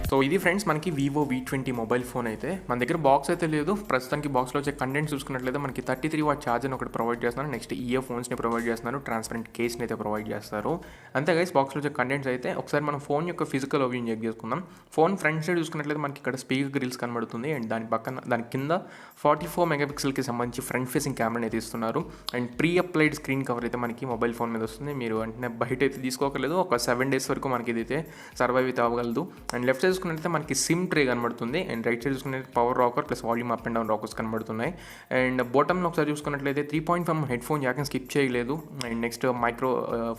So ఇది friends మనకి Vivo V20 mobile phone అయితే మన దగ్గర బాక్స్ అయితే లేదు. ప్రస్తుతానికి బాక్స్లో వచ్చే కంటెంట్ చూసుకున్నట్లయితే మనకి 33 వాట్ ఛార్జర్ని ఒకటి ప్రొవైడ్ చేస్తున్నారు. నెక్స్ట్ ఇయర్ ఫోన్స్ని ప్రొవైడ్ చేస్తున్నారు. ట్రాన్స్పరెంట్ కేస్ని అయితే ప్రొవైడ్ చేస్తారు. అంతే గైస్ బాక్స్లో వచ్చే కంటెంట్స్ అయితే ఒకసారి మనం ఫోన్ యొక్క ఫిజికల్ ఓవ్యూ చెక్ చేసుకుందాం. ఫోన్ ఫ్రంట్ సైడ్ చూసుకున్నట్లయితే మనకి ఇక్కడ స్పీకర్ గ్రిల్స్ కనబడుతుంది. అండ్ దాని కింద 44 మెగాపిక్సెల్కి సంబంధించి ఫ్రంట్ ఫేసింగ్ కెమెరాని అయితే ఇస్తున్నారు. And pre applied screen cover అయితే మనకి మొబైల్ ఫోన్ మీద వస్తుంది. మీరు వెంటనే బయట అయితే తీసుకోకలేదు. ఒక 7 days వరకు మనకి ఇదైతే సర్వైవ్ అయితే అవ్వగలదు. అండ్ లెఫ్ట్ సైడ్ చూసుకున్నట్లయితే మనకి సిమ్ ట్రే కనబడుతుంది. అండ్ రైట్ సైడ్ చూసుకున్నట్లయితే power rocker plus volume up and down rockers కనబడుతున్నాయి. అండ్ బాటమ్లో ఒకసారి చూసుకున్నట్లయితే 3.5 హెడ్ ఫోన్ జాక్ని స్కిప్ చేయలేదు. అండ్ నెక్స్ట్ మైక్రో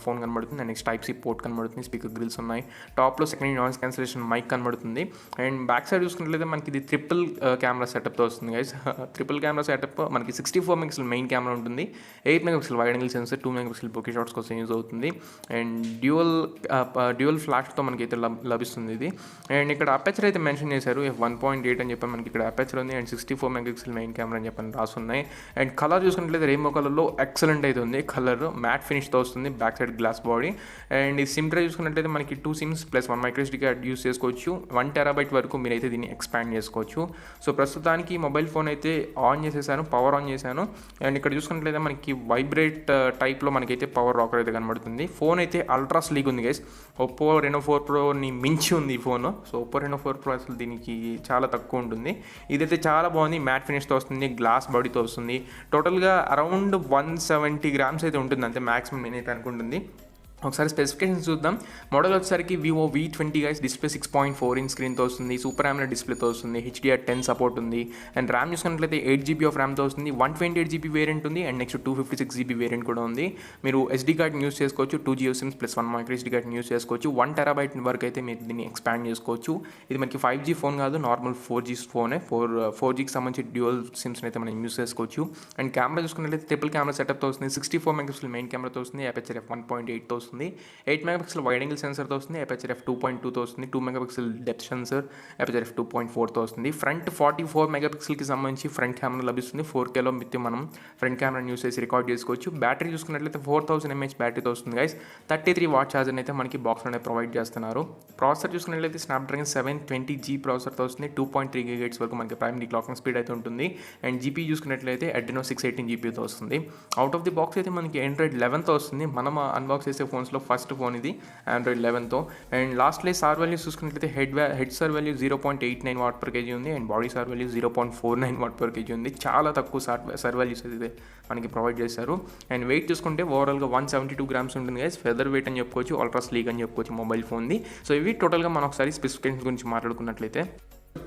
ఫోన్ కనబడుతుంది. And next type C port కనబడుతుంది. స్పీకర్ గ్రిల్స్ ఉన్నాయి. టాప్లో సెకండ్ నాయిస్ క్యాన్సిలేషన్ మైక్ కనబడుతుంది. అండ్ బ్యాక్ సైడ్ చూసుకున్నట్లయితే మనకి ఇది ట్రిపుల్ కెమెరా సెటప్తో వస్తుంది గైస్. ట్రిపుల్ కెమెరా సెటప్ మనకి 64 మెగాపిక్సెల్ మెయిన్ కెమెరా ఉంటుంది. 8 megapixel wide angle sensor, 2 megapixel bouquet shots కోసం యూజ్ అవుతుంది. అండ్ డ్యూయల్ ఫ్లాష్తో మనకి అయితే లభిస్తుంది ఇది. అండ్ ఇక్కడ అపెచర్ అయితే మెన్షన్ చేశారు. 1.8 అని చెప్పి మనకి ఇక్కడ అపెచర్ ఉంది. అండ్ 64 మెగాపిక్సెల్ మెయిన్ కెమెరా అని చెప్పని రాస్తున్నాయి. అండ్ కలర్ చూసుకున్నట్లయితే రెయిన్బో కలర్లో ఎక్సలెంట్ అయితే ఉంది. కలర్ మ్యాట్ ఫినిష్తో వస్తుంది. Back side glass body. And ఈ సిమ్ ట్రే చూసుకున్నట్లయితే మనకి 2 SIMs plus 1 micro SD card use చేసుకోవచ్చు. 1 TB వరకు మీరైతే దీన్ని ఎక్స్పాండ్ చేసుకోవచ్చు. సో ప్రస్తుతానికి మొబైల్ ఫోన్ అయితే ఆన్ చేసేసాను, పవర్ ఆన్ చేశాను. అండ్ ఇక్కడ చూసుకున్నట్లయితే మనకి వైబ్రేట్ టైప్లో మనకైతే పవర్ రాకర్ అయితే కనబడుతుంది. ఫోన్ అయితే అల్ట్రా స్లీక్ ఉంది గైస్. ఒప్పో రెనో 4 ప్రోని మించి ఉంది ఈ phone. So Oppo Reno 4 pro అసలు దీనికి చాలా తక్కువ ఉంటుంది. ఇదైతే చాలా బాగుంది. మ్యాట్ ఫినిష్తో వస్తుంది. గ్లాస్ బాడీతో వస్తుంది. టోటల్గా అరౌండ్ 170 grams అయితే ఉంటుంది అంతే మ్యాక్సిమం నేనైతే అనుకుంటుంది. ఒకసారి స్పెసిఫికేషన్స్ చూద్దాం. మోడల్ వచ్చేసరికి Vivo V20 guys. Display 6.4 inch స్క్రీన్తో వస్తుంది. సూపర్ AMOLED డిస్ప్లేతో వస్తుంది. HDR10 సపోర్ట్ ఉంది. అండ్ ర్యామ్ చూసుకున్నట్లయితే 8GB ఆఫ్ ర్యామ్తో వస్తుంది. 128GB వేరియంట్ ఉంది. అండ్ నెక్స్ట్ 256GB వేరియంట్ కూడా ఉంది. మీరు SD కార్డ్ని యూస్ చేసుకోవచ్చు. 2 జియో సిమ్స్ ప్లస్ 1 మైక్రోఎస్డీ కార్డ్ని యూస్ చేసుకోవచ్చు. 1 TB వరకు అయితే మీరు దీన్ని ఎక్స్పాండ్ చేసుకోవచ్చు. ఇది మనకి 5G ఫోన్ కాదు, నార్మల్ 4G ఫోనే. 4Gకి సంబంధించి డ్యూయల్ సిమ్స్ని అయితే మనం యూస్ చేసుకోవచ్చు. అండ్ కెమెరా చూసుకున్నట్లయితే ట్రిపుల్ కెమెరా సెటప్తో వస్తుంది. 64 మెగాపిక్సెల్ మెయిన్ కెమెరాతో వస్తుంది. అపెచర్ f1.8తో వస్తుంది. 8 మెగాపిక్సెల్ వైడ్ యాంగిల్ సెన్సర్తో వస్తుంది. అపెచర్ f2.2తో వస్తుంది. 2 మెగాపిక్సెల్ డెప్త్ సెన్సర్, అపెచర్ f2.4తో వస్తుంది. ఫ్రంట్ 44 మెగాపిక్సెల్కి సంబంధించి ఫ్రంట్ కెమెరా లభిస్తుంది. 4Kలో మనం ఫ్రంట్ కెమెరాని యూస్ చేసి రికార్డ్ చేసుకోవచ్చు. బ్యాటరీ చూసుకున్నట్లయితే 4000 mAh బ్యాటరీతో వస్తుంది గైస్. 33 వాట్ ఛార్జర్ని అయితే మనకి బాక్స్లోనే ప్రొవైడ్ చేస్తున్నారు. ప్రాసెసర్ చూసుకున్నట్లయితే స్నాప్డ్రాగన్ 720G ప్రాసెసర్తో వస్తుంది. 2.3 GHz వరకు మనకి ప్రైమరీ క్లాకింగ్ స్పీడ్ అయితే ఉంటుంది. అండ్ జీపీ చూసుకున్నట్లయితే Adreno 618 వస్తుంది. అవుట్ ఆఫ్ ది బాక్స్ అయితే మనకి Android 11తో వస్తుంది. మనం అన్బాక్స్ చేసే ఫోన్స్లో ఫస్ట్ ఫోన్ ఇది Android 11తో. అండ్ లాస్ట్లో సార్ వాల్యూస్ చూసుకున్నట్లయితే head SAR value 0.89 watt per KG ఉంది. And body SAR value 0.49 watt per KG ఉంది. చాలా తక్కువ సార్ వాల్యూస్ అయితే మనకి ప్రొవైడ్ చేశారు. అండ్ వెయిట్ చూసుకుంటే ఓవరాల్గా 172 grams ఉంటుంది గైస్. ఫెదర్ వెయిట్ అని చెప్పుకోవచ్చు, అల్ట్రా స్లీక్ అని చెప్పుకోవచ్చు మొబైల్ ఫోన్ది. సో ఇవి టోటల్గా మనం ఒకసారి స్పెసిఫికేషన్స్ గురించి మాట్లాడుకున్నట్లయితే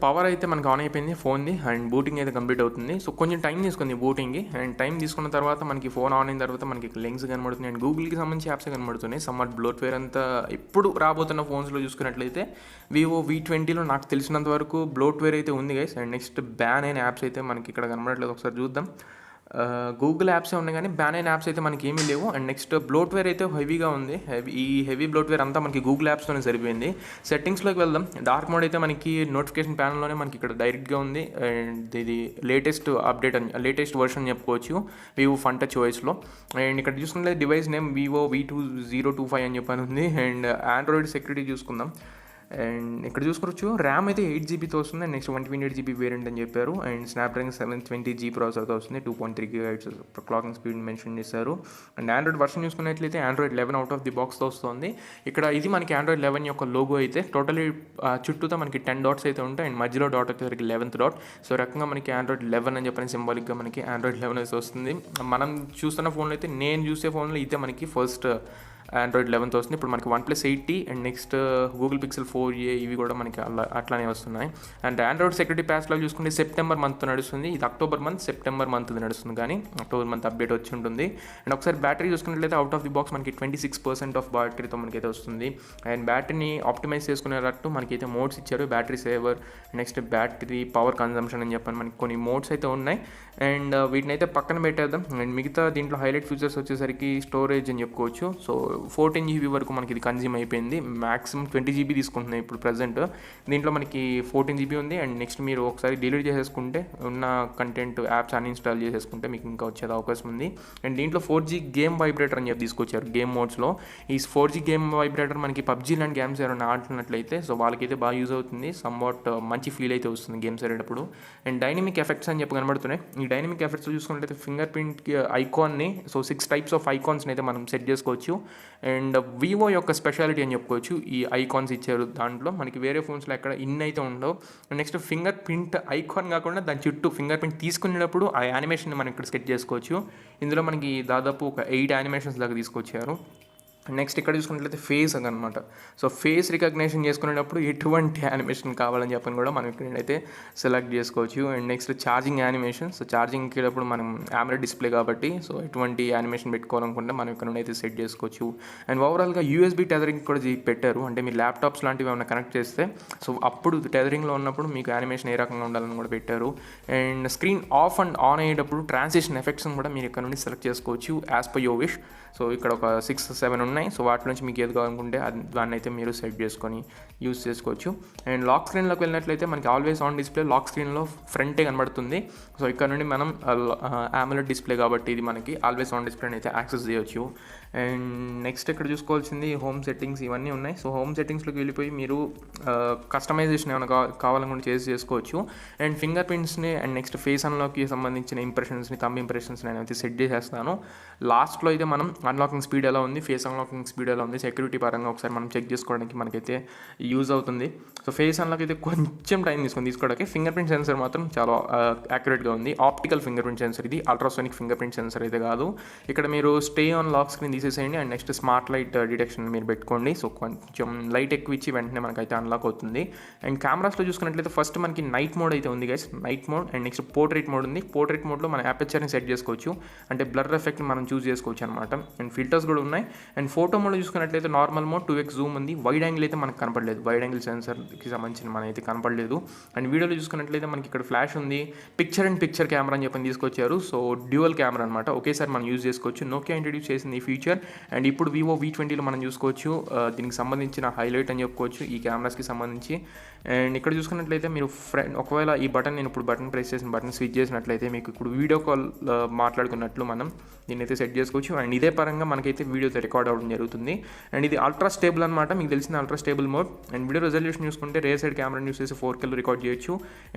పవర్ అయితే మనకు ఆన్ అయిపోయింది ఫోన్ది. అండ్ బూటింగ్ అయితే కంప్లీట్ అవుతుంది. సో కొంచెం టైం తీసుకుంది బూటింగ్కి. అండ్ టైం తీసుకున్న తర్వాత మనకి ఫోన్ ఆన్ అయిన తర్వాత మనకి లెన్స్ కనబడుతుంది. అండ్ గూగుల్కి సంబంధించి యాప్స్ కనబడుతున్నాయి. సమ్మట్ బ్లోట్వేర్ అంతా ఇప్పుడు రాబోతున్న ఫోన్స్లో చూసుకున్నట్లయితే Vivo V20లో నాకు తెలిసినంత వరకు బ్లోట్వేర్ అయితే ఉంది గైస్. అండ్ నెక్స్ట్ బ్యాన్ అయిన యాప్స్ అయితే మనకి ఇక్కడ కనబడట్లేదు. ఒకసారి చూద్దాం. గూగుల్ యాప్సే ఉన్నాయి కానీ బ్యాన్ అయిన యాప్స్ అయితే మనకి ఏమీ లేవు. అండ్ నెక్స్ట్ బ్లోట్వేర్ అయితే హెవీగా ఉంది. ఈ హెవీ బ్లోట్వేర్ అంతా మనకి గూగుల్ యాప్స్తోనే సరిపోయింది. సెట్టింగ్స్లోకి వెళ్దాం. డార్క్ మోడ్ అయితే మనకి నోటిఫికేషన్ ప్యానల్లోనే మనకి ఇక్కడ డైరెక్ట్గా ఉంది. అండ్ ఇది లేటెస్ట్ అప్డేట్ అని లేటెస్ట్ వర్షన్ చెప్పుకోవచ్చు Vivo Fun Touch OSలో. అండ్ ఇక్కడ చూసుకుంటే డివైస్ నేమ్ Vivo V2025 అని చెప్పని ఉంది. అండ్ ఆండ్రాయిడ్ సెక్యూరిటీ చూసుకుందాం. అండ్ ఇక్కడ చూసుకోవచ్చు ర్యామ్ అయితే 8GBతో వస్తుంది. అండ్ నెక్స్ట్ 128GB వేరియంట్ అని చెప్పారు. అండ్ స్నాప్డ్రాగన్ 720G ప్రాసెసర్తో వస్తుంది. 2.3 GHz క్లాకింగ్ స్పీడ్ మెన్షన్ చేశారు. అండ్ ఆండ్రాయిడ్ వర్షన్ చూసుకున్నట్లయితే Android 11 అవుట్ ఆఫ్ ది బాక్స్తో వస్తుంది. ఇక్కడ ఇది మనకి Android 11 యొక్క లోగో అయితే టోటలీ చుట్టూతో మనకి 10 dots అయితే ఉంటాయి. అండ్ మధ్యలో డాట్ వచ్చేసరికి 11th dot. సో రకంగా మనకి Android 11 అని చెప్పని సింబాలిక్గా మనకి Android 11 అయితే వస్తుంది. మనం చూస్తున్న ఫోన్లో అయితే నేను చూసే ఫోన్లో అయితే మనకి ఫస్ట్ Android 11తో వస్తుంది. ఇప్పుడు మనకి OnePlus 8T and next Google Pixel 4a ఇవి కూడా మనకి అట్లానే వస్తున్నాయి. అండ్ ఆండ్రాయిడ్ సెక్యూరిటీ ప్యాచ్లో చూసుకుంటే సెప్టెంబర్ మంత్ నడుస్తుంది. ఇది అక్టోబర్ మంత్ సెప్టెంబర్ మంత్ నడుస్తుంది కానీ అక్టోబర్ మంత్ అప్డేట్ వచ్చి ఉంటుంది. అండ్ ఒకసారి బ్యాటరీ చూసుకున్నట్లయితే అవుట్ ఆఫ్ ది బాక్స్ మనకి 26% ఆఫ్ బ్యాటరీతో మనకైతే వస్తుంది. అండ్ బ్యాటరీని ఆప్టిమైజ్ చేసుకునేటట్టు మనకైతే మోడ్స్ ఇచ్చారు. Battery saver, next battery power consumption అని చెప్పని మనకి కొన్ని మోడ్స్ అయితే ఉన్నాయి. అండ్ వీటిని అయితే పక్కన పెట్టేద్దాం. అండ్ మిగతా దీంట్లో హైలైట్ ఫీచర్స్ వచ్చేసరికి స్టోరేజ్ అని చెప్పుకోవచ్చు. సో 14 GB వరకు మనకి ఇది కన్జ్యూమ్ అయిపోయింది. మ్యాక్సిమం 20 GB తీసుకుంటున్నాయి ఇప్పుడు ప్రజెంట్. దీంట్లో మనకి 14 GB ఉంది. అండ్ నెక్స్ట్ మీరు ఒకసారి డిలీట్ చేసేసుకుంటే ఉన్న కంటెంట్ యాప్స్ అన్ఇన్స్టాల్ చేసేసుకుంటే మీకు ఇంకా వచ్చేది అవకాశం ఉంది. అండ్ దీంట్లో 4G గేమ్ వైబ్రేటర్ అని చెప్పి తీసుకొచ్చారు గేమ్ మోడ్స్లో. ఈ 4G గేమ్ వైబ్రేటర్ మనకి పబ్జీ లాంటి గేమ్స్ ఎవరైనా ఆడుతున్నట్లయితే సో వాళ్ళకైతే బాగా యూజ్ అవుతుంది. సమ్వాట్ మంచి ఫీల్ అయితే వస్తుంది గేమ్స్ ఆడేటప్పుడు. అండ్ డైనమిక్ ఎఫెక్ట్స్ అని చెప్పి కనబడుతున్నాయి. ఈ డైనమిక్ ఎఫెక్ట్స్ చూసుకున్నట్లయితే ఫింగర్ ప్రింట్ ఐకాన్ని సో 6 టైప్స్ ఆఫ్ ఐకాన్స్ని అయితే మనం సెట్ చేసుకోవచ్చు. అండ్ వివో యొక్క స్పెషాలిటీ అని చెప్పుకోవచ్చు ఈ ఐకాన్స్ ఇచ్చారు. దాంట్లో మనకి వేరే ఫోన్స్లో ఎక్కడ అయితే ఉండవు. నెక్స్ట్ ఫింగర్ ప్రింట్ ఐకాన్ కాకుండా దాని చుట్టూ ఫింగర్ ప్రింట్ తీసుకునేటప్పుడు ఆ యానిమేషన్ మనం ఇక్కడ సెట్ చేసుకోవచ్చు. ఇందులో మనకి దాదాపు ఒక 8 యానిమేషన్స్ దాకా తీసుకొచ్చారు. నెక్స్ట్ ఇక్కడ చూసుకున్నట్లయితే ఫేస్ అనమాట. సో ఫేస్ రికగ్నేషన్ చేసుకునేటప్పుడు ఎటువంటి యానిమేషన్ కావాలని చెప్పని కూడా మనం ఇక్కడైతే సెలెక్ట్ చేసుకోవచ్చు. And next charging animation. So charging ఎక్కేటప్పుడు మనం AMOLED డిస్ప్లే కాబట్టి సో ఎటువంటి యానిమేషన్ పెట్టుకోవాలనుకుంటే మనం ఇక్కడ అయితే సెట్ చేసుకోవచ్చు. అండ్ ఓవరాల్గా USB టెదరింగ్ కూడా పెట్టారు. అంటే మీరు ల్యాప్టాప్స్ లాంటివి ఏమైనా కనెక్ట్ చేస్తే సో అప్పుడు టెదరింగ్లో ఉన్నప్పుడు మీకు యానిమేషన్ ఏ రకంగా ఉండాలని కూడా పెట్టారు. And screen off and on అయ్యేటప్పుడు ట్రాన్సిషన్ ఎఫెక్ట్స్ని కూడా మీరు ఇక్కడ నుండి సెలెక్ట్ చేసుకోవచ్చు as per your wish. So ఇక్కడ ఒక 6-7 ఉన్నాయి. సో వాటి నుంచి మీకు ఏది కావాలనుకుంటే దాన్ని అయితే మీరు సెట్ చేసుకొని యూస్ చేసుకోవచ్చు. అండ్ లాక్ స్క్రీన్లోకి వెళ్ళినట్లయితే మనకి ఆల్వేస్ ఆన్ డిస్ప్లే లాక్ స్క్రీన్లో ఫ్రంటే కనబడుతుంది. సో ఇక్కడ నుండి మనం AMOLED డిస్ప్లే కాబట్టి ఇది మనకి ఆల్వేస్ ఆన్ డిస్ప్లేని అయితే యాక్సెస్ చేయొచ్చు. అండ్ నెక్స్ట్ ఇక్కడ చూసుకోవాల్సింది హోమ్ సెట్టింగ్స్ ఇవన్నీ ఉన్నాయి. సో హోమ్ సెట్టింగ్స్లోకి వెళ్ళిపోయి మీరు కస్టమైజేషన్ ఏమైనా కావాలనుకుంటే చేసుకోవచ్చు. అండ్ ఫింగర్ ప్రింట్స్ని అండ్ నెక్స్ట్ ఫేస్ అన్లాక్కి సంబంధించిన ఇంప్రెషన్స్ని థంబ్ ఇంప్రెషన్స్ని నేను అయితే సెట్ చేసేస్తాను. లాస్ట్లో అయితే మనం అన్లాకింగ్ స్పీడ్ ఎలా ఉంది, ఫేస్ అన్లాకింగ్ స్పీడ్ ఎలా ఉంది, సెక్యూరిటీ పరంగా ఒకసారి మనం చెక్ చేసుకోవడానికి మనకైతే యూజ్ అవుతుంది. సో ఫేస్ అన్లాక్ అయితే కొంచెం టైం తీసుకోవడానికి. ఫింగర్ ప్రింట్ సెన్సర్ మాత్రం చాలా యాక్యురేట్గా ఉంది. ఆప్టికల్ ఫింగర్ ప్రింట్ సెన్సర్ ఇది, అల్ట్రాసోనిక్ ఫింగర్ ప్రింట్ సెన్సర్ అయితే కాదు. ఇక్కడ మీరు స్టే ఆన్ లాక్ స్క్రీన్ తీసేసేయండి. And next smart light detection మీరు పెట్టుకోండి. సో కొంచెం లైట్ ఎక్కువ ఇచ్చి వెంటనే మనకైతే అన్లాక్ అవుతుంది. అండ్ కెమెరాస్లో చూసుకున్నట్లయితే ఫస్ట్ మనకి నైట్ మోడ్ అయితే ఉంది guys, night mode. And next portrait mode ఉంది. పోర్ట్రేట్ మోడ్లో మన అపర్చర్ని సెట్ చేసుకోవచ్చు. అంటే బ్లర్ ఎఫెక్ట్ని మనం చూస్ చేసుకోవచ్చు అనమాట. అండ్ ఫిల్టర్స్ కూడా ఉన్నాయి. అండ్ ఫోటో మోడ్ చూసుకున్నట్లయితే నార్మల్ మోడ్ 2x జూమ్ ఉంది. వైడ్ యాంగిల్ అయితే మనకు కనపడలేదు, వైడ్ యాంగిల్ సెన్సర్కి సంబంధించిన మన అయితే కనపడలేదు. అండ్ వీడియోలో చూసుకున్నట్లయితే మనకి ఇక్కడ ఫ్లాష్ ఉంది. పిక్చర్ అండ్ పిక్చర్ కెమెరా అని చెప్పని తీసుకొచ్చారు. సో డ్యూయల్ కెమెరా అనమాట, ఒకేసారి మనం యూజ్ చేసుకోవచ్చు. నోకియా ఇంట్రడ్యూస్ చేసింది ఈ ఫీచర్. అండ్ ఇప్పుడు వివో V20లో మనం చూసుకోవచ్చు. దీనికి సంబంధించిన హైలైట్ అని చెప్పుకోవచ్చు ఈ కెమెరాస్కి సంబంధించి. అండ్ ఇక్కడ చూసుకున్నట్లయితే మీరు ఒకవేళ ఈ బటన్ నేను ఇప్పుడు బటన్ ప్రెస్ చేసిన బటన్ స్విచ్ చేసినట్లయితే మీకు ఇప్పుడు వీడియో కాల్ మాట్లాడుకున్నట్లు మనం దీన్ని అయితే సెట్ చేసుకోవచ్చు. అండ్ ఇదే పరంగా మనకైతే వీడియో రికార్డ్ అవ్వడం జరుగుతుంది. అండ్ ఇది అల్ట్రా స్టేబుల్ అనమాట, మీకు తెలిసిన ultra stable mode. And video resolution చూసుకుంటే రేర్ సైడ్ కెమెరా యూస్ చేసి 4K రికార్డ్ చేయొచ్చు.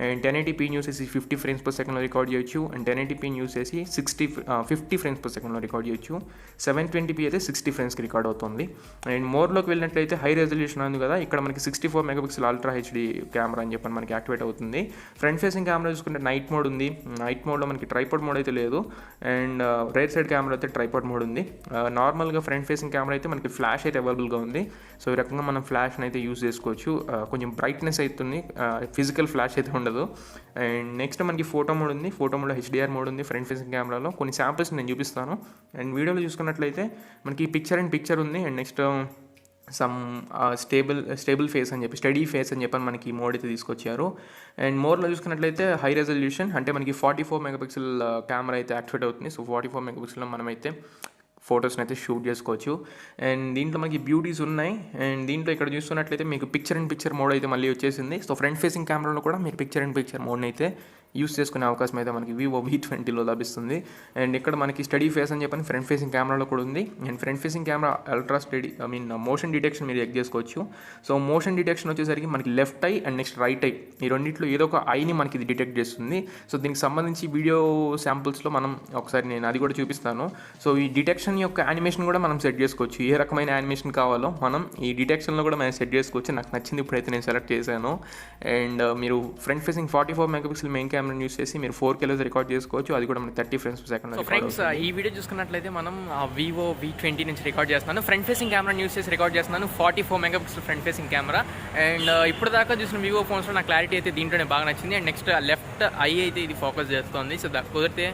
అండ్ 1080p యూస్ చేసి 50 frames per second రికార్డ్ చేయొచ్చు. అండ్ 1080p యూస్ చేసి 50 frames per second రికార్డ్ చేయొచ్చు. 720p అయితే 60 ఫ్రేమ్స్కి రికార్డ్ అవుతుంది. అండ్ మోర్లోకి వెళ్ళినట్లయితే హై రెజల్యూషన్ ఉంది కదా, ఇక్కడ మనకి 64 MP అల్ట్రా HD కెమెరా అని చెప్పని మనకి యాక్టివేట్ అవుతుంది. ఫ్రంట్ ఫేసింగ్ కెమెరా చూసుకుంటే నైట్ మోడ్ ఉంది. నైట్ మోడ్లో మనకి ట్రైపాడ్ మోడ్ అయితే లేదు. అండ్ రైట్ సైడ్ కెమెరా అయితే ట్రైపాడ్ మోడ్ ఉంది. నార్మల్గా ఫ్రంట్ ఫేసింగ్ కెమెరా అయితే మనకి ఫ్లాష్ అయితే అవైలబుల్గా ఉంది. సో ఈ రకంగా మనం ఫ్లాష్ని అయితే యూజ్ చేసుకోవచ్చు. కొంచెం బ్రైట్నెస్ అవుతుంది, ఫిజికల్ ఫ్లాష్ అయితే ఉండదు. అండ్ నెక్స్ట్ మనకి ఫోటో మోడ్ ఉంది. ఫోటో మోడ్లో HDR మోడ్ ఉంది ఫ్రంట్ ఫేసింగ్ కెమెరాలో. కొన్ని శాంపిల్స్ నేను చూపిస్తాను. అండ్ వీడియోలో చూసుకున్నట్లయితే మనకి పిక్చర్ అండ్ పిక్చర్ ఉంది. And next some stable face అని చెప్పి స్టడీ ఫేస్ అని చెప్పని మనకి మోడ్ అయితే తీసుకొచ్చారు. అండ్ మోర్లో చూసుకున్నట్లయితే హై రెజల్యూషన్ అంటే మనకి 44 MP కెమెరా అయితే యాక్టివేట్ అవుతుంది. సో 44 MP మనమైతే ఫొటోస్ని అయితే షూట్ చేసుకోవచ్చు. అండ్ దీంట్లో మనకి బ్యూటీస్ ఉన్నాయి. అండ్ దీంట్లో ఇక్కడ చూస్తున్నట్లయితే మీకు పిక్చర్ అండ్ పిక్చర్ మోడ్ అయితే మళ్ళీ వచ్చేసింది. సో ఫ్రంట్ ఫేసింగ్ కెమెరాలో కూడా మీరు పిక్చర్ అండ్ పిక్చర్ మోడ్ని అయితే యూస్ చేసుకునే అవకాశం అయితే మనకి వివో V20లో లభిస్తుంది. అండ్ ఇక్కడ మనకి స్టడీ ఫేస్ అని చెప్పని ఫ్రంట్ ఫేసింగ్ కెమెరాలో కూడా ఉంది. And front facing camera ultra study motion detection మీరు చెక్ చేసుకోవచ్చు. సో మోషన్ డిటెక్షన్ వచ్చేసరికి మనకి left I and next right I ఈ రెండింటిలో ఏదో ఒక ఐని మనకి ఇది డిటెక్ట్ చేస్తుంది. సో దీనికి సంబంధించి వీడియో శాంపుల్స్లో మనం ఒకసారి నేను అది కూడా చూపిస్తాను. సో ఈ డిటెక్షన్ యొక్క యానిమేషన్ కూడా మనం సెట్ చేసుకోవచ్చు. ఏ రకమైన యానిమేషన్ కావాలో మనం ఈ డిటెక్షన్లో కూడా మనం సెట్ చేసుకోవచ్చు. నాకు నచ్చింది ఇప్పుడైతే నేను సెలెక్ట్ చేశాను. అండ్ మీరు front facing 44 MP main camera use చేసి మీరు 4K రికార్డ్ చేసుకోవచ్చు. అది కూడా మనకి 30 frames per second. ఫ్రెండ్స్ ఈ వీడియో చూసుకున్నట్లయితే మనం వివో V20 నుంచి రికార్డ్ చేస్తున్నాను. ఫ్రంట్ ఫేసింగ్ కెమెరా యూస్ చేసి రికార్డ్ చేస్తున్నాను. 44 MP front facing camera. And ఇప్పుడు దాకా చూసిన వివో ఫోన్స్లో నా క్లారిటీ అయితే దీంట్లోనే బాగా నచ్చింది. అండ్ నెక్స్ట్ లెఫ్ట్ ఐ అయితే ఇది ఫోకస్ చేస్తుంది. సో కుదిరితే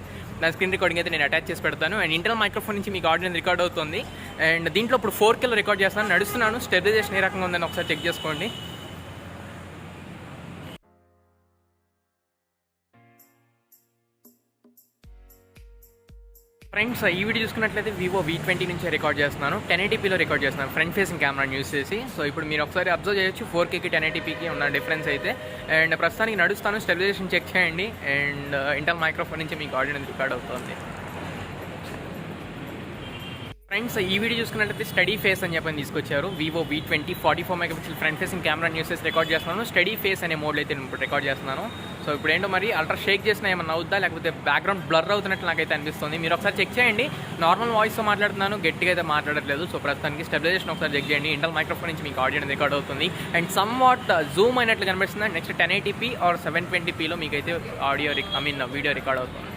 నా స్క్రీన్ రికార్డింగ్ అయితే నేను అటాచ్ చేసి పెడతాను. అండ్ ఇంటర్నల్ మైక్రోఫోన్ నుంచి మీకు ఆడియో రికార్డ్ అవుతుంది. అండ్ దీంట్లో ఇప్పుడు 4K రికార్డ్ చేస్తున్నాను, నడుస్తున్నాను. స్టెబిలైజేషన్ ఏ రకంగా ఉందని ఒకసారి చెక్ చేసుకోండి. ఫ్రెండ్స్ ఈ వీడియో చూసుకున్నట్లయితే Vivo V20 నుంచి రికార్డ్ చేస్తున్నాను. 1080pలో రికార్డ్ చేస్తున్నాను, ఫ్రంట్ ఫేసింగ్ కెమెరాని యూస్ చేసి. సో ఇప్పుడు మీరు ఒకసారి అబ్జర్వ్ చేయొచ్చు 4Kకి 1080pకి ఉన్న డిఫరెన్స్ అయితే. అండ్ ప్రస్తుతానికి నడుస్తాను, స్టెబిలైజేషన్ చెక్ చేయండి. అండ్ ఇంటర్ మైక్రోఫోన్ నుంచి మీకు ఆడియో అనేది రికార్డ్ అవుతుంది. ఫ్రెండ్స్ ఈ వీడియో చూసుకున్నట్లయితే స్టడీ ఫేస్ అని చెప్పని తీసుకొచ్చారు. Vivo V20 44 megapixel front facing camera use చేసి రికార్డ్ చేస్తున్నాను. స్టడీ ఫేస్ అనే మోడ్లో అయితే నేను ఇప్పుడు రికార్డ్ చేస్తున్నాను. సో ఇప్పుడు ఏంటో మరి అల్ట్రా షేక్ చేసినా ఏమన్నా అవుద్దా, లేకపోతే బ్యాక్గ్రౌండ్ బ్లర్ అవుతున్నట్లు నాకైతే అనిపిస్తుంది. మీరు ఒకసారి చెక్ చేయండి. నార్మల్ వాయిస్తో మాట్లాడుతున్నాను, గట్టిగా అయితే మాట్లాడట్లేదు. సో ప్రస్తుతానికి స్టెబిలైజేషన్ ఒకసారి చెక్ చేయండి. ఇంటర్ మైక్రోఫోన్ నుంచి మీకు ఆడియో అనేది రికార్డ్ అవుతుంది. అండ్ సమ్ వాట్ జూమ్ అయినట్లు కనిపిస్తుంది. నెక్స్ట్ 1080p ఆర్ 720pలో మీకైతే వీడియో రికార్డ్ అవుతుంది.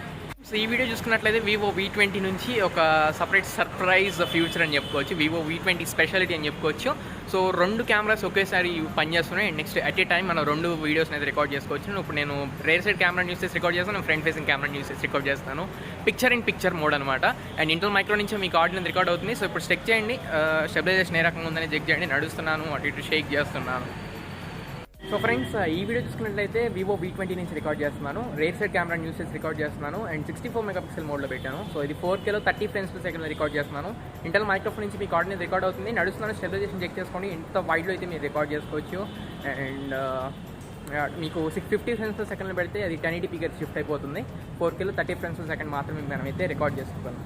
సో ఈ వీడియో చూసుకున్నట్లయితే Vivo V20 నుంచి ఒక సపరేట్ సర్ప్రైజ్ ఫ్యూచర్ అని చెప్పుకోవచ్చు. Vivo V20 స్పెషాలిటీ అని చెప్పుకోవచ్చు. సో 2 కెమెరాస్ ఒకేసారి పనిచేస్తున్నాయి. And next at a time మనం 2 వీడియోస్ని అయితే రికార్డ్ చేసుకోవచ్చు. ఇప్పుడు నేను రేర్ సైడ్ కెమెరా యూస్ చేసి రికార్డ్ చేస్తాను, ఫ్రంట్ ఫేసింగ్ కెమెరా యూస్ చేసి రికార్డ్ చేస్తాను. పిక్చర్ ఇన్ పిక్చర్ మోడ్ అనమాట. అండ్ ఇంటర్ మైక్రో నుంచి మీకు ఆడియో రికార్డ్ అవుతుంది. సో ఇప్పుడు చెక్ చేయండి, స్టెబిలైజేషన్ ఏ రకంగా ఉందని చెక్ చేయండి. నడుస్తున్నాను, అటు ఇటు షేక్ చేస్తున్నాను. సో ఫ్రెండ్స్ ఈ వీడియో చూసుకున్నట్లయితే Vivo V20 నుంచి రికార్డ్ చేస్తున్నాను. రేర్ సైడ్ కెమెరా యూస్ చేసి రికార్డ్ చేస్తున్నాను. అండ్ 64 మెగాపిక్సెల్ మోడ్లో పెట్టాను. సో ఇది 4Kలో 30 frames per second రికార్డ్ చేస్తున్నాను. ఇంటర్ మైక్రోఫోన్ నుంచి మీకు ఆడియో రికార్డ్ అవుతుంది. నడుస్తున్నాను, స్టెబిలైజేషన్ చెక్ చేసుకోండి. ఇంత వైడ్లో అయితే మీరు రికార్డ్ చేసుకోవచ్చు. అండ్ మీకు 650 frames per second పెడితే అది 1080pకి షిఫ్ట్ అయిపోతుంది. 4Kలో 30 frames per second మాత్రమే మనమైతే రికార్డ్ చేసుకోగలం.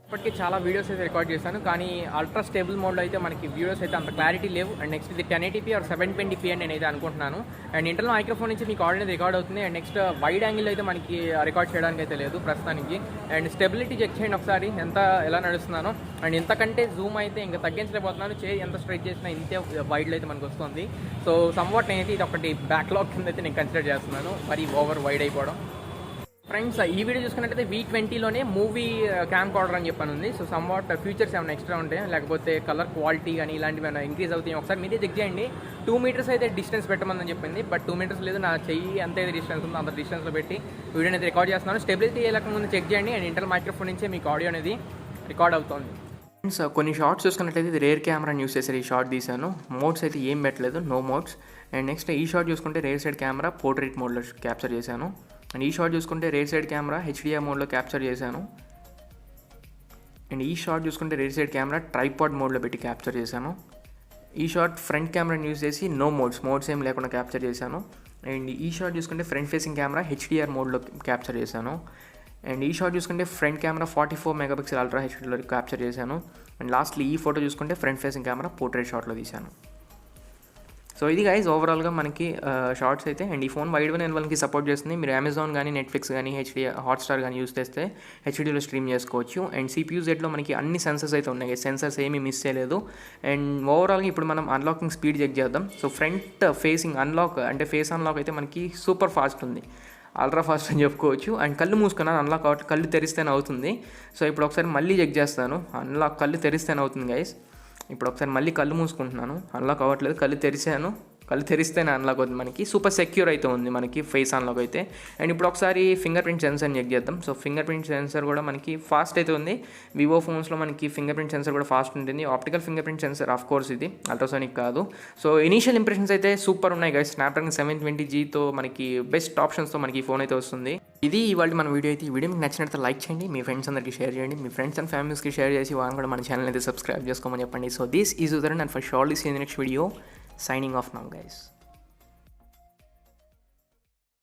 ఇప్పటికీ చాలా వీడియోస్ అయితే రికార్డ్ చేశాను, కానీ అల్ట్రా స్టేబుల్ మోడ్లో అయితే మనకి వీడియోస్ అయితే అంత క్లారిటీ లేవు. అండ్ నెక్స్ట్ ఇది 1080p ఆర్ 720p అని నేనైతే అనుకుంటున్నాను. అండ్ ఇంటర్నల్ మైక్రోఫోన్ నుంచి మీకు ఆడియో రికార్డ్ అవుతుంది. అండ్ నెక్స్ట్ వైడ్ యాంగిల్ అయితే మనకి రికార్డ్ చేయడానికి అయితే లేదు ప్రస్తుతానికి. అండ్ స్టెబిలిటీ చెక్ చేయండి ఒకసారి, ఎలా నడుస్తున్నాను. అండ్ ఇంతకంటే జూమ్ అయితే ఇంకా తగ్గించలేకపోతున్నాను. ఎంత స్ట్రైట్ చేసినా ఇంతే వైడ్లో అయితే మనకు వస్తుంది. సో సమ్వాట్ నేనైతే ఇది ఒకటి బ్యాక్లాగ్ కింద అయితే నేను కన్సిడర్ చేస్తున్నాను, మరి ఓవర్ వైడ్ అయిపోవడం. ఫ్రెండ్స్ ఈ వీడియో చూసుకున్నట్టయితే V20లోనే మూవీ క్యామ్ కార్డర్ అని చెప్పని ఉంది. సో సమ్ వాట్ ఫ్యూచర్స్ ఏమైనా ఎక్స్ట్రా ఉంటాయి, లేకపోతే కలర్ క్వాలిటీ కానీ ఇలాంటివి ఏమైనా ఇంక్రీజ్ అవుతాయి ఒకసారి మీరే చెక్ చేయండి. 2 meters అయితే డిస్టెన్స్ పెట్టమని చెప్పింది, బట్ 2 meters లేదు, నా చెయ్యి ఎంత అయితే డిస్టెన్స్ ఉందో అంత డిస్టెన్స్లో పెట్టి వీడియో అయితే రికార్డ్ చేస్తున్నాను. స్టెబిలిటీ ఏ రకంగా ముందు చెక్ చేయండి. అండ్ ఇంటర్ మైక్రోఫోన్ నుంచే మీకు ఆడియో అనేది రికార్డ్ అవుతుంది. ఫ్రెండ్స్ కొన్ని షార్ట్స్ చూసుకున్నట్లయితే ఇది రేర్ కెమెరాని యూస్ చేసి ఈ షార్ట్ తీశాను. మోడ్స్ అయితే ఏం పెట్టలేదు, నో మోడ్స్. అండ్ నెక్స్ట్ ఈ షార్ట్ చూసుకుంటే రేర్ సైడ్ కెమెరా పోర్ట్రేట్ మోడ్లో క్యాప్చర్ చేశాను. అండ్ ఈ షాట్ చూసుకుంటే రేర్ సైడ్ కెమెరా HDR మోడ్లో క్యాప్చర్ చేశాను. అండ్ ఈ షాట్ చూసుకుంటే రేర్ సైడ్ కెమెరా ట్రైపాడ్ మోడ్లో పెట్టి క్యాప్చర్ చేశాను. ఈ షాట్ ఫ్రంట్ కెమెరాని యూజ్ చేసి నో మోడ్స్ ఏం లేకుండా క్యాప్చర్ చేశాను. అండ్ ఈ షాట్ చూసుకుంటే ఫ్రంట్ ఫేసింగ్ కెమెరా HDR మోడ్లో క్యాప్చర్ చేశాను. అండ్ ఈ షాట్ చూసుకుంటే front camera 44 megapixel ultra హెచ్డీలో capture చేశాను. అండ్ లాస్ట్లీ ఈ ఫోటో చూసుకుంటే ఫ్రంట్ ఫేసింగ్ కెమెరా పోర్ట్రేట్ షాట్లో తీశాను. సో ఇది గైస్ ఓవరాల్గా మనకి షార్ట్స్ అయితే. అండ్ ఈ ఫోన్ వైడ్ వన్ ఎన్వల్కి సపోర్ట్ చేస్తుంది. మీరు అమెజాన్ కానీ నెట్ఫ్లిక్స్ కానీ హాట్స్టార్ కానీ యూస్ చేస్తే హెచ్డీలో స్ట్రీమ్ చేసుకోవచ్చు. అండ్ CPU జెడ్లో మనకి అన్ని సెన్సర్స్ అయితే ఉన్నాయి, సెన్సర్స్ ఏమీ మిస్ చేయలేదు. అండ్ ఓవరాల్గా ఇప్పుడు మనం అన్లాకింగ్ స్పీడ్ చెక్ చేద్దాం. సో ఫ్రంట్ ఫేసింగ్ అన్లాక్ అంటే ఫేస్ అన్లాక్ అయితే మనకి సూపర్ ఫాస్ట్ ఉంది, అల్ట్రా ఫాస్ట్ అని చెప్పుకోవచ్చు. అండ్ కళ్ళు మూసుకున్నాను, అన్లాక్ కాబట్టి కళ్ళు తెరిస్తేనే అవుతుంది. సో ఇప్పుడు ఒకసారి మళ్ళీ చెక్ చేస్తాను, అన్లాక్ కళ్ళు తెరిస్తేనే అవుతుంది గైస్. ఇప్పుడు ఒకసారి మళ్ళీ కళ్ళు మూసుకుంటున్నాను, అన్లాక్ అవ్వట్లేదు, కళ్ళు తెరిస్తేనే అన్లాక్ అవుతుంది. మనకి సూపర్ సెక్యూర్ అయితే ఉంది మనకి ఫేస్ అన్లాక్ అయితే. అండ్ ఇప్పుడు ఒకసారి ఫింగర్ ప్రింట్ సెన్సర్ని చెక్ చేద్దాం. సో ఫింగర్ ప్రింట్ సెన్సర్ కూడా మనకి ఫాస్ట్ అయితే ఉంది. వివో ఫోన్స్లో మనకి ఫింగర్ ప్రింట్ సెన్సర్ కూడా ఫాస్ట్ ఉంటుంది. Optical fingerprint sensor of course, ఇది అల్ట్రాసోనిక్ కాదు. సో ఇనీషియల్ ఇంప్రెషన్స్ అయితే సూపర్ ఉన్నాయి గైస్. స్నాప్డ్రాగన్ 720Gతో మనకి బెస్ట్ ఆప్షన్స్తో మనకి ఈ ఫోన్ అయితే వస్తుంది. ఇది ఇవాళ మన వీడియో అయితే. ఈ వీడియో మీకు నచ్చినట్టు లైక్ చేయండి, మీ ఫ్రెండ్స్ అందరికీ షేర్ చేయండి, మీ ఫ్రెండ్స్ అండ్ ఫ్యామిలీస్కి షేర్ చేసి వాళ్ళు కూడా మన ఛానల్ అయితే సబ్స్క్రైబ్ చేసుకోమని చెప్పండి. So this is Tharun, and for surely see you in the next video. Signing off now guys.